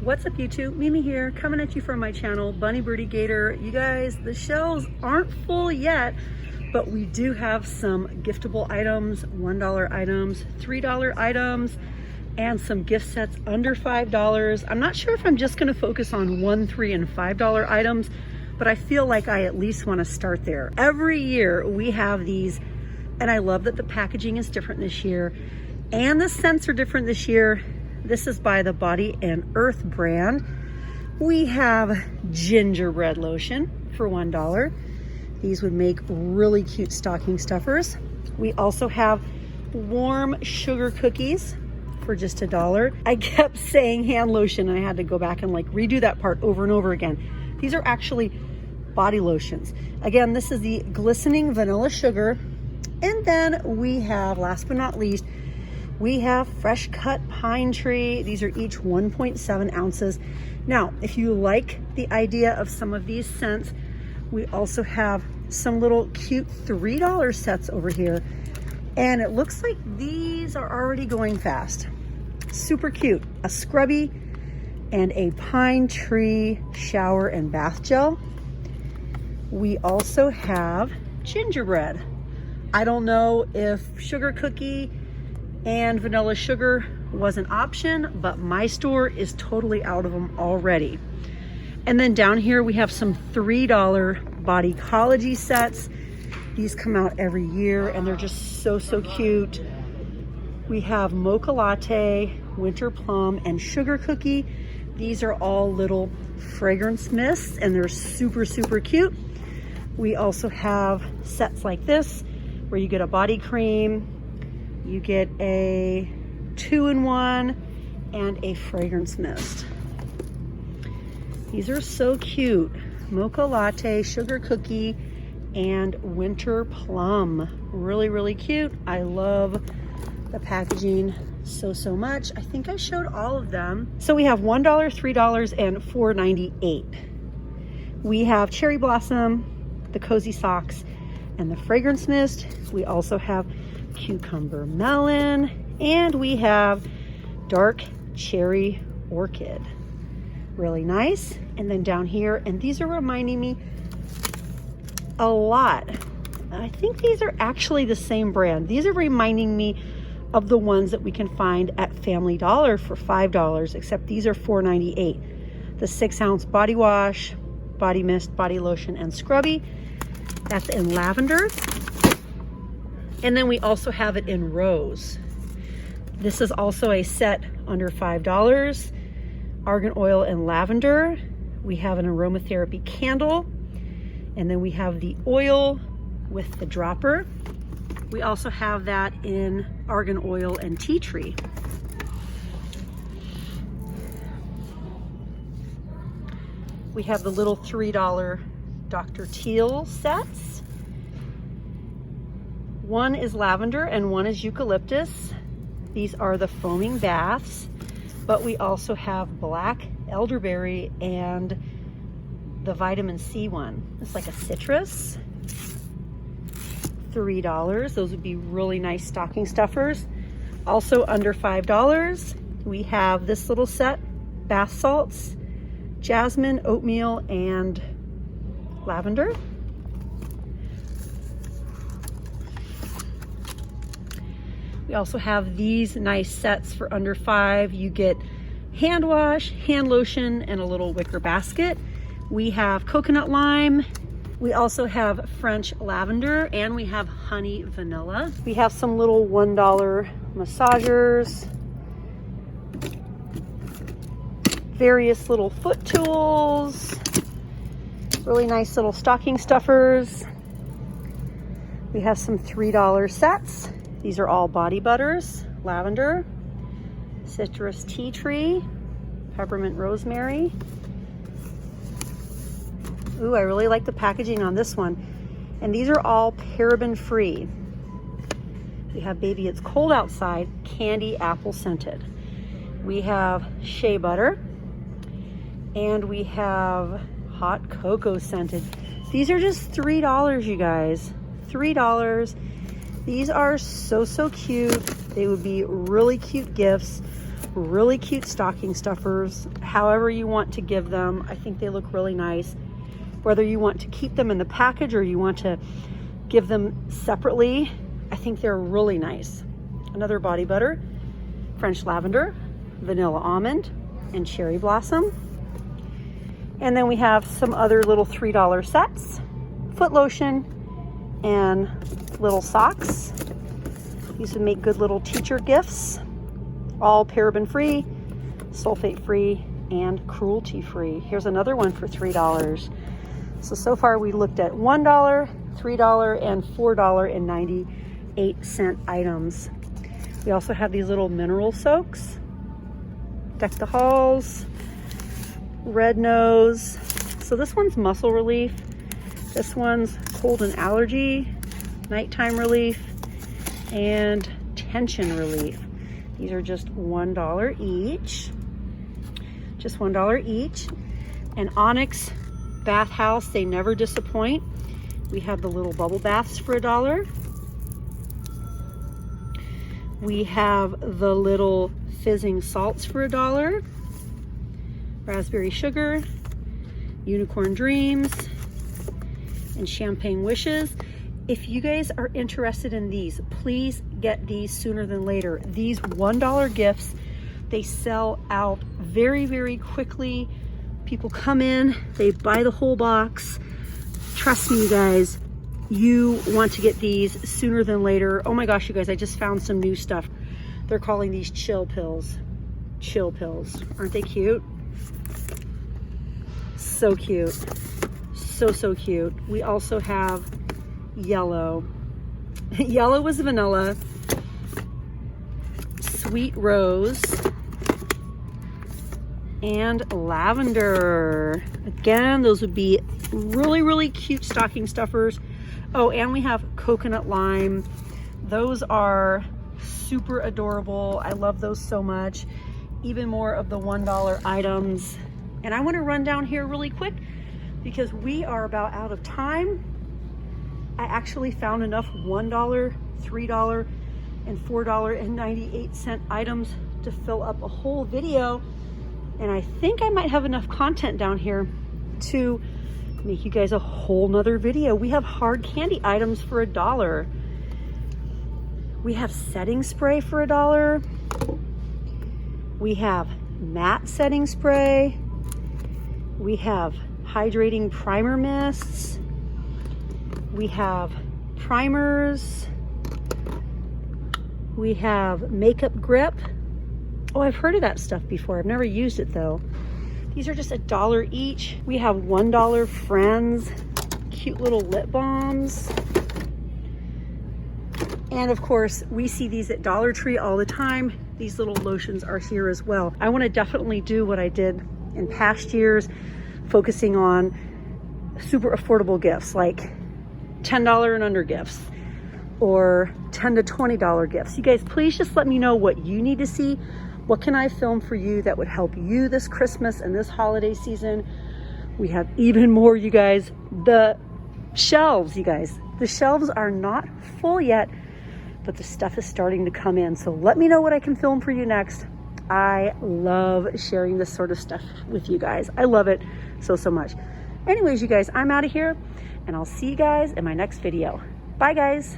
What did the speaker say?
What's up YouTube? Mimi here, coming at you from my channel, Bunny Birdy Gator. You guys, the shelves aren't full yet, but we do have some giftable items, $1 items, $3 items, and some gift sets under $5. I'm not sure if I'm just gonna focus on $1, $3, and $5 items, but I feel like I at least wanna start there. Every year we have these, and I love that the packaging is different this year, and the scents are different this year. This is by the Body and Earth brand. We have gingerbread lotion for $1. These would make really cute stocking stuffers. We also have warm sugar cookies for just $1. I kept saying hand lotion and I had to go back and like redo that part over and over again. These are actually body lotions. Again, this is the glistening vanilla sugar. And then we have, last but not least, we have fresh cut pine tree. These are each 1.7 ounces. Now, if you like the idea of some of these scents, we also have some little cute $3 sets over here. And it looks like these are already going fast. Super cute. A scrubby and a pine tree shower and bath gel. We also have gingerbread. I don't know if sugar cookie and vanilla sugar was an option, but my store is totally out of them already. And then down here we have some $3 Bodycology sets. These come out every year and they're just so cute. We have mocha latte, winter plum, and sugar cookie. These are all little fragrance mists and they're super cute. We also have sets like this where you get a body cream, you get a 2-in-1 and a fragrance mist. These are so cute. Mocha latte, sugar cookie, and winter plum. Really cute. I love the packaging so much. I think I showed all of them. So we have $1, $3, and $4.98. We have cherry blossom, the cozy socks, and the fragrance mist. We also have cucumber melon, and we have dark cherry orchid. Really nice. And then down here, and these are reminding me a lot. I think these are actually the same brand. These are reminding me of the ones that we can find at Family Dollar for $5, except these are $4.98. The 6-ounce body wash, body mist, body lotion, and scrubby. That's in lavender. And then we also have it in rose. This is also a set under $5. Argan oil and lavender. We have an aromatherapy candle. And then we have the oil with the dropper. We also have that in argan oil and tea tree. We have the little $3 Dr. Teal sets. One is lavender and one is eucalyptus. These are the foaming baths, but we also have black elderberry and the vitamin C one. It's like a citrus. $3. Those would be really nice stocking stuffers. Also under $5, we have this little set, bath salts, jasmine, oatmeal, and lavender. We also have these nice sets for under $5. You get hand wash, hand lotion, and a little wicker basket. We have coconut lime. We also have French lavender, and we have honey vanilla. We have some little $1 massagers, various little foot tools, really nice little stocking stuffers. We have some $3 sets. These are all body butters, lavender, citrus tea tree, peppermint rosemary. Ooh, I really like the packaging on this one. And these are all paraben free. We have Baby It's Cold Outside, candy apple scented. We have shea butter, and we have hot cocoa scented. These are just $3, you guys. $3. These are so cute. They would be really cute gifts really cute stocking stuffers. However you want to give them, I think they look really nice. Whether you want to keep them in the package or you want to give them separately, I think they're really nice. Another body butter, French lavender, vanilla almond, and cherry blossom. And then we have some other little $3 sets, foot lotion and little socks. These would make good little teacher gifts, all paraben free, sulfate free, and cruelty free. Here's another one for $3. So far we looked at $1, $3, and $4.98 items. We also have these little mineral soaks, Deck the Halls, Red Nose. So this one's muscle relief. This one's cold and allergy, nighttime relief, and tension relief. These are just $1 each. Just $1 each. And Onyx Bath House, they never disappoint. We have the little bubble baths for $1. We have the little fizzing salts for $1. Raspberry sugar, unicorn dreams, and champagne wishes. If you guys are interested in these, please get these sooner than later. These $1 gifts, they sell out very, very quickly. People come in, they buy the whole box. Trust me, you guys, you want to get these sooner than later. Oh my gosh, you guys, I just found some new stuff. They're calling these chill pills. Chill pills. Aren't they cute? So cute. So cute. We also have yellow. Yellow is vanilla. Sweet rose. And lavender. Again, those would be really, really cute stocking stuffers. Oh, and we have coconut lime. Those are super adorable. I love those so much. Even more of the $1 items. And I want to run down here really quick because we are about out of time. I actually found enough $1, $3, and $4.98 items to fill up a whole video. And I think I might have enough content down here to make you guys a whole nother video. We have hard candy items for $1. We have setting spray for $1. We have matte setting spray. We have hydrating primer mists. We have primers. We have makeup grip. Oh, I've heard of that stuff before. I've never used it though. These are just $1 each. We have $1 Friends, cute little lip balms. And of course, we see these at Dollar Tree all the time. These little lotions are here as well. I want to definitely do what I did in past years, focusing on super affordable gifts like $10 and under gifts or $10 to $20 gifts. You guys, please just let me know what you need to see. What can I film for you that would help you this Christmas and this holiday season? We have even more, you guys. The shelves, you guys. The shelves are not full yet, but the stuff is starting to come in. So let me know what I can film for you next. I love sharing this sort of stuff with you guys. I love it so much. Anyways, you guys, I'm out of here and I'll see you guys in my next video. Bye, guys.